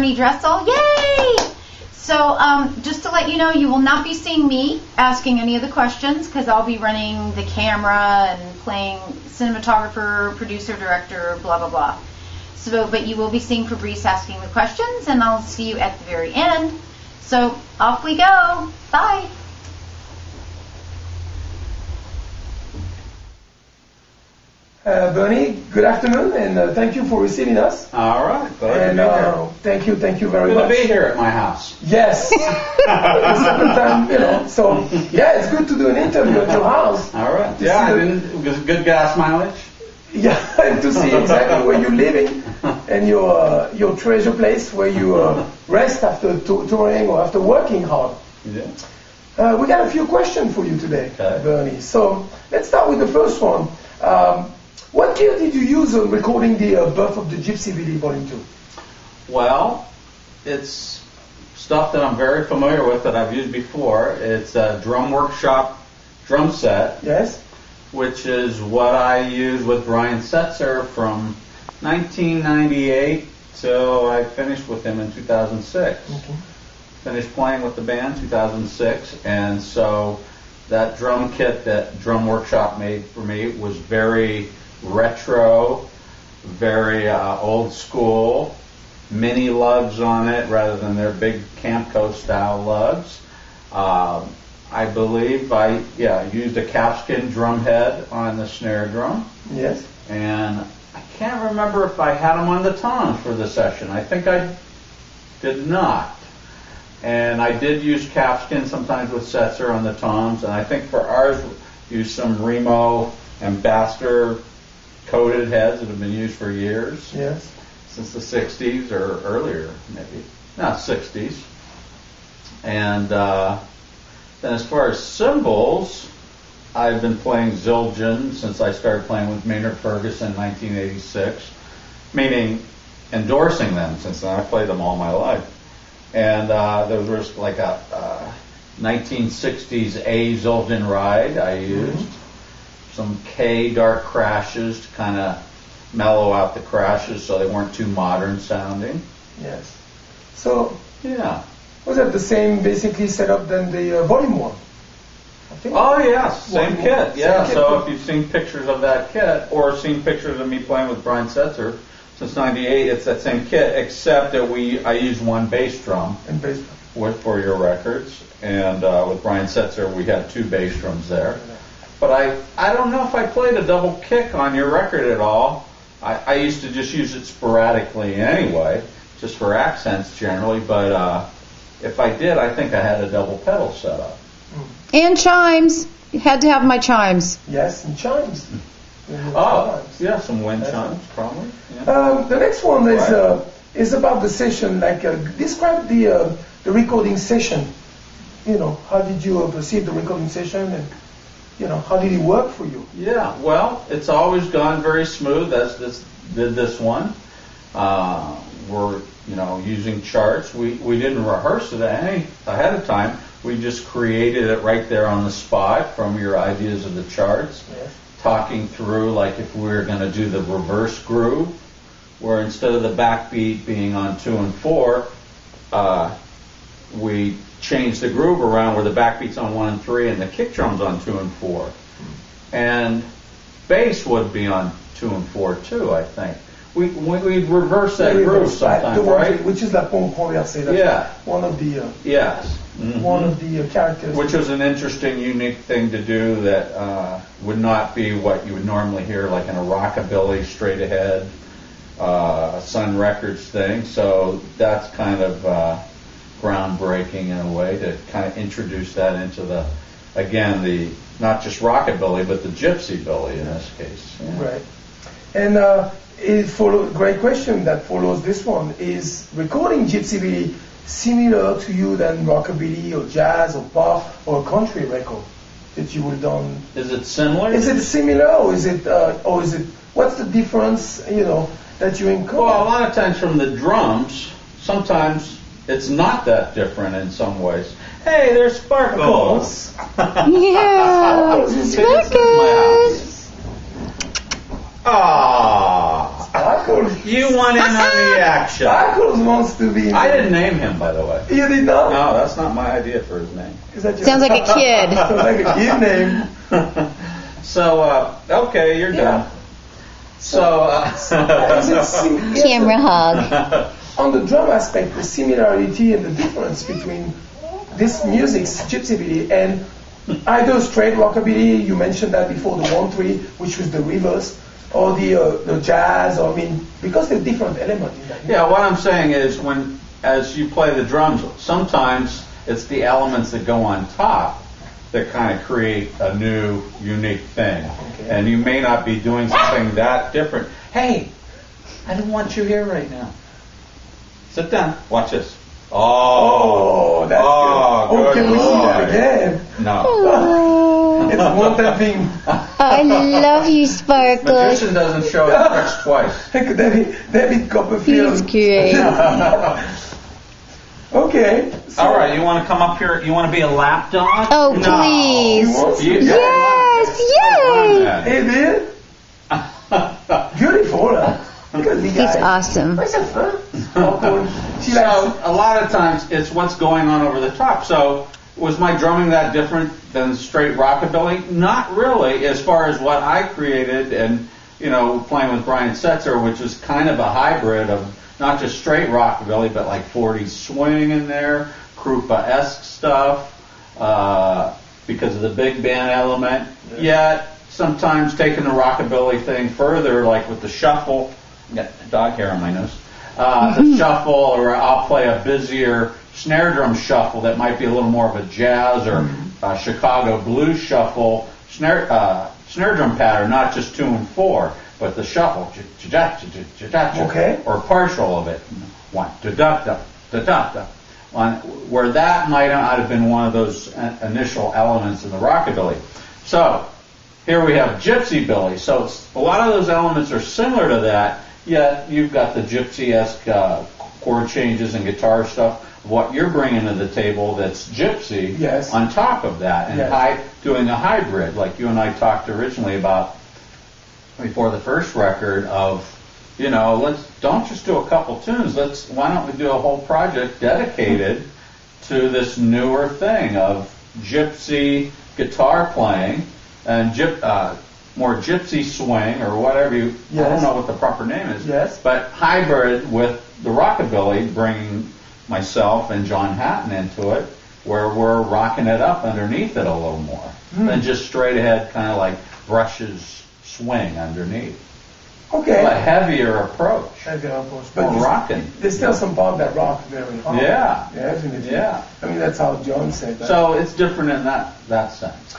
Bernie Dresel. Yay! So just to let you know, you will not be seeing me asking any of the questions because I'll be running the camera and playing cinematographer, producer, director, blah, blah, blah. So, but you will be seeing Fabrice asking the questions, and I'll see you at the very end. So off we go. Bye. Bernie, good afternoon, and thank you for receiving us. All right, glad And to be here. thank you very Good much. to be here at my house. Yes. The second time, So yeah, it's good to do an interview at your house. All right. Yeah, it was good gas mileage. Yeah, and to see exactly where you're living and your treasure place where you rest after touring or after working hard. Yeah. We got a few questions for you today, Okay. Bernie. So let's start with the first one. What gear did you use on recording the Birth of the Gypsybilly Volume 2? Well, it's stuff that I'm very familiar with that I've used before. It's a Drum Workshop drum set, Yes? which is what I used with Brian Setzer from 1998 till I finished with him in 2006. Okay. Finished playing with the band 2006, and so that drum kit that Drum Workshop made for me was very retro, very old school, mini lugs on it rather than their big Camco style lugs. I believe I used a calfskin drum head on the snare drum. Yes. And I can't remember if I had them on the toms for the session. I think I did not. And I did use calfskin sometimes with Setzer on the toms, and I think for ours, used some Remo Ambassador coated heads that have been used for years. Yes. Since the 60s or earlier, maybe. No, 60s. And then as far as cymbals, I've been playing Zildjian since I started playing with Maynard Ferguson in 1986, meaning endorsing them since then. I've played them all my life. And there was like a 1960s A Zildjian ride I used. Some K dark crashes to kind of mellow out the crashes so they weren't too modern sounding. Yes. So, Yeah. was that the same basically setup than the Volume 1? I think. Oh, yes, same One- kit. Yeah, same so kit. if you've seen pictures of that kit or seen pictures of me playing with Brian Setzer since '98, it's that same kit, except that I used one bass drum And bass. for your records, and with Brian Setzer we had two bass drums there. But I don't know if I played a double kick on your record at all. I used to just use it sporadically anyway, just for accents generally, but if I did, I think I had a double pedal set up. And chimes. You had to have my chimes. Yes, and chimes. Oh, yeah, some wind chimes, probably. Yeah. The next one is about the session. Like, describe the recording session. How did you perceive the recording session, and how did it work for you? Yeah, well, it's always gone very smooth as did this one. We're using charts. We didn't rehearse it ahead of time. We just created it right there on the spot from your ideas of the charts. Yes. Talking through like if we were going to do the reverse groove, where instead of the backbeat being on 2 and 4, we changed the groove around where the backbeat's on 1 and 3 and the kick drum's on 2 and 4. And bass would be on 2 and 4 too, I think. We'd reverse that groove sometimes, right? Which is la pompe renversée. That's Yeah. one of the Yes. one of the characters. Which was an interesting, unique thing to do that would not be what you would normally hear, like in a rockabilly, straight ahead, Sun Records thing. So that's kind of groundbreaking in a way to kind of introduce that into the not just rockabilly, but the gypsybilly in this case. Yeah. Right. And great question that follows this one. Is recording gypsybilly similar to you than rockabilly or jazz or pop or country record that you would have done? Is it similar? Is it similar, or is it what's the difference, that you encounter? Well, a lot of times from the drums, sometimes it's not that different in some ways. Hey, there's Sparkles. Yeah, See, this is my house. Ah. Ackles. You want in on the action. Ackles wants to be. I didn't name him, by the way. You did not? No, that's not my idea for his name. Is that your Sounds like a kid. Sounds like a kid name. So, okay, you're done. So, Camera hug. On the drum aspect, the similarity and the difference between this music's Gypsybilly and either straight rockabilly, you mentioned that before, the 1-3, which was the reverse, or the jazz, or I mean, because they're different elements in that. yeah, what I'm saying is as you play the drums, sometimes it's the elements that go on top that kind of create a new, unique thing. Okay. And you may not be doing something that different. Hey, I don't want you here right now. Sit down. Watch this. Oh, that's good. Oh, can we see that again? No. It's one that thing. I love you, Sparkles. Magician doesn't show his tricks twice. David Copperfield. He's great. Okay. So All right, you want to come up here? You want to be a lap dog? Oh, No. please. You want You- to? Yes, yay. Hey, man. Beautiful, huh? Look at the He's guy. awesome. Where's that from? Oh, cool. She So likes. a lot of times it's what's going on over the top. So was my drumming that different than straight rockabilly? Not really, as far as what I created and playing with Brian Setzer, which is kind of a hybrid of not just straight rockabilly, but like 40s swing in there, Krupa-esque stuff, because of the big band element. Yet sometimes taking the rockabilly thing further, like with the shuffle. Got dog hair on my nose. The shuffle, or I'll play a busier snare drum shuffle that might be a little more of a jazz or Chicago blues shuffle snare drum pattern, not just 2 and 4, but the shuffle, Okay. or partial of it, 1 da da da. Where that might not have been one of those initial elements in the rockabilly. So here we have Gypsybilly. So a lot of those elements are similar to that. Yet you've got the gypsy-esque chord changes and guitar stuff. What you're bringing to the table that's gypsy Yes. on top of that, and Yes. doing a hybrid, like you and I talked originally about before the first record of, don't just do a couple tunes. Why don't we do a whole project dedicated to this newer thing of gypsy guitar playing and more gypsy swing or whatever I don't know what the proper name is. Yes. But hybrid with the rockabilly, bringing myself and John Hatton into it, where we're rocking it up underneath it a little more than just straight ahead, kind of like brushes swing underneath. Okay. A heavier approach. Heavier approach. More there's- rocking. There's still some part that rock very hard. Yeah. Definitely. Yeah. I mean, that's how John said that. So it's different in that sense.